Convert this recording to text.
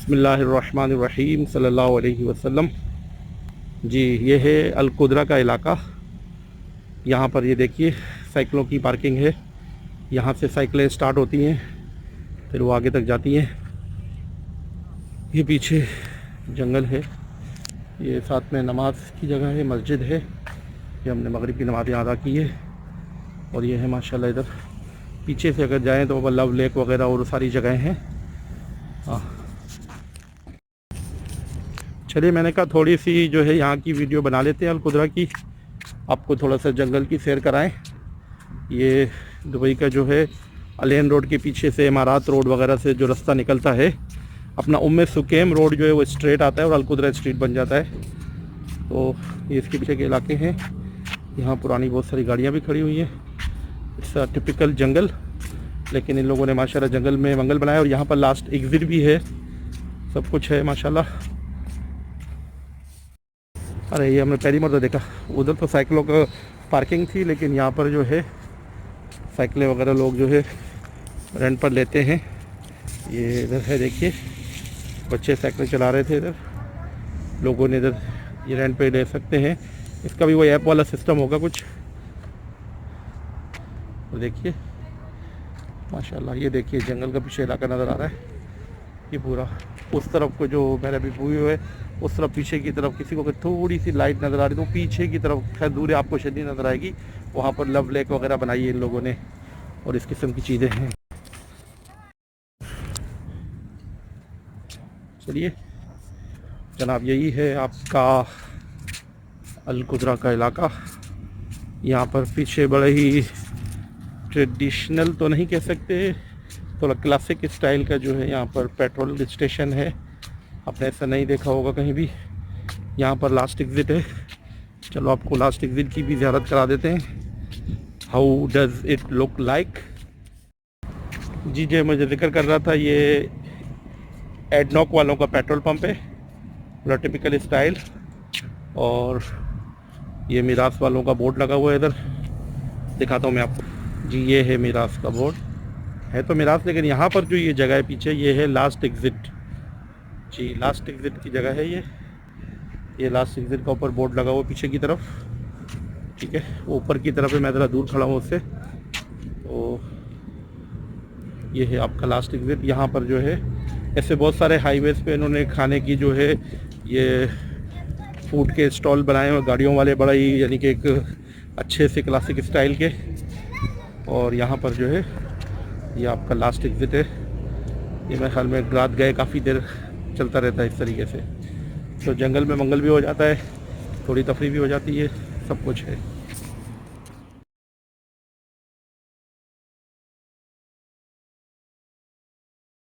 बिस्मिल्लाहिर्रहमानिर्रहीम सल्लल्लाहु अलैहि वसल्लम। जी, ये है अल-कुदरा का इलाका। यहाँ पर ये देखिए साइकिलों की पार्किंग है। यहाँ से साइकिलें स्टार्ट होती हैं, फिर वो आगे तक जाती हैं। ये पीछे जंगल है, ये साथ में नमाज की जगह है, मस्जिद है। ये हमने मगरिब की नमाज़ यहाँ अदा की है। और ये है माशाल्लाह इधर पीछे से अगर जाएँ तो लव लेक वगैरह और सारी जगहें हैं। हाँ, चलिए मैंने कहा थोड़ी सी जो है यहाँ की वीडियो बना लेते हैं अल-कुदरा की, आपको थोड़ा सा जंगल की सैर कराएं। ये दुबई का जो है अलेन रोड के पीछे से इमारात रोड वगैरह से जो रास्ता निकलता है, अपना सुकेम रोड जो है वो स्ट्रेट आता है और अल-कुदरा स्ट्रीट बन जाता है। तो ये इसके पीछे के इलाके हैं। यहाँ पुरानी बहुत सारी गाड़ियाँ भी खड़ी हुई हैं। इट्स टिपिकल जंगल, लेकिन इन लोगों ने माशाल्लाह जंगल में मंगल बनाया। और यहाँ पर लास्ट एग्ज़िट भी है, सब कुछ है माशाल्लाह। अरे ये हमने पहली मर्तबा देखा, उधर तो साइकिलों का पार्किंग थी, लेकिन यहाँ पर जो है साइकिलें वगैरह लोग जो है रेंट पर लेते हैं। ये इधर है, देखिए बच्चे साइकिल चला रहे थे इधर, लोगों ने इधर ये रेंट पे ले सकते हैं। इसका भी वही ऐप वाला सिस्टम होगा कुछ। तो देखिए माशाल्लाह, ये देखिए जंगल का पीछे इलाका नज़र आ रहा है। ये पूरा उस तरफ को जो मेरा अभी व्यू है, उस तरफ पीछे की तरफ किसी को थोड़ी सी लाइट नज़र आ रही, तो पीछे की तरफ खैर दूर है, आपको शदीद नज़र आएगी। वहाँ पर लव लेक वगैरह बनाई है इन लोगों ने और इस किस्म की चीज़ें हैं। चलिए जनाब, यही है आपका अल-कुदरा का इलाका। यहाँ पर पीछे बड़े ही ट्रेडिशनल तो नहीं कह सकते, थोड़ा क्लासिक स्टाइल का जो है यहाँ पर पेट्रोल स्टेशन है। आपने ऐसा नहीं देखा होगा कहीं भी। यहाँ पर लास्ट एग्ज़िट है। चलो आपको लास्ट एग्ज़िट की भी ज़ियारत करा देते हैं। How does it look like. जी जी, मुझे जिक्र कर रहा था, ये एडनॉक वालों का पेट्रोल पंप है, पूरा टिपिकल स्टाइल। और ये मीरास वालों का बोर्ड लगा हुआ है इधर, दिखाता हूँ मैं आपको। जी, ये है मीरास का बोर्ड, है तो मीरास, लेकिन यहाँ पर जो ये जगह है पीछे, ये है लास्ट एग्ज़िट। जी, लास्ट एग्ज़िट की जगह है ये लास्ट एग्ज़िट का ऊपर बोर्ड लगा हुआ पीछे की तरफ। ठीक है, वो ऊपर की तरफ है, मैं ज़रा दूर खड़ा हूँ उससे। तो ये है आपका लास्ट एग्ज़िट। यहाँ पर जो है ऐसे बहुत सारे हाईवेज़ पे इन्होंने खाने की जो है ये फूड के स्टॉल बनाए हुए, गाड़ियों वाले, बड़ा ही यानी कि एक अच्छे से क्लासिक स्टाइल के। और यहाँ पर जो है ये आपका लास्ट एग्ज़िट है। ये मेरे ख्याल में रात गए काफ़ी देर चलता रहता है इस तरीके से। तो जंगल में मंगल भी हो जाता है, थोड़ी तफरी भी हो जाती है, सब कुछ है।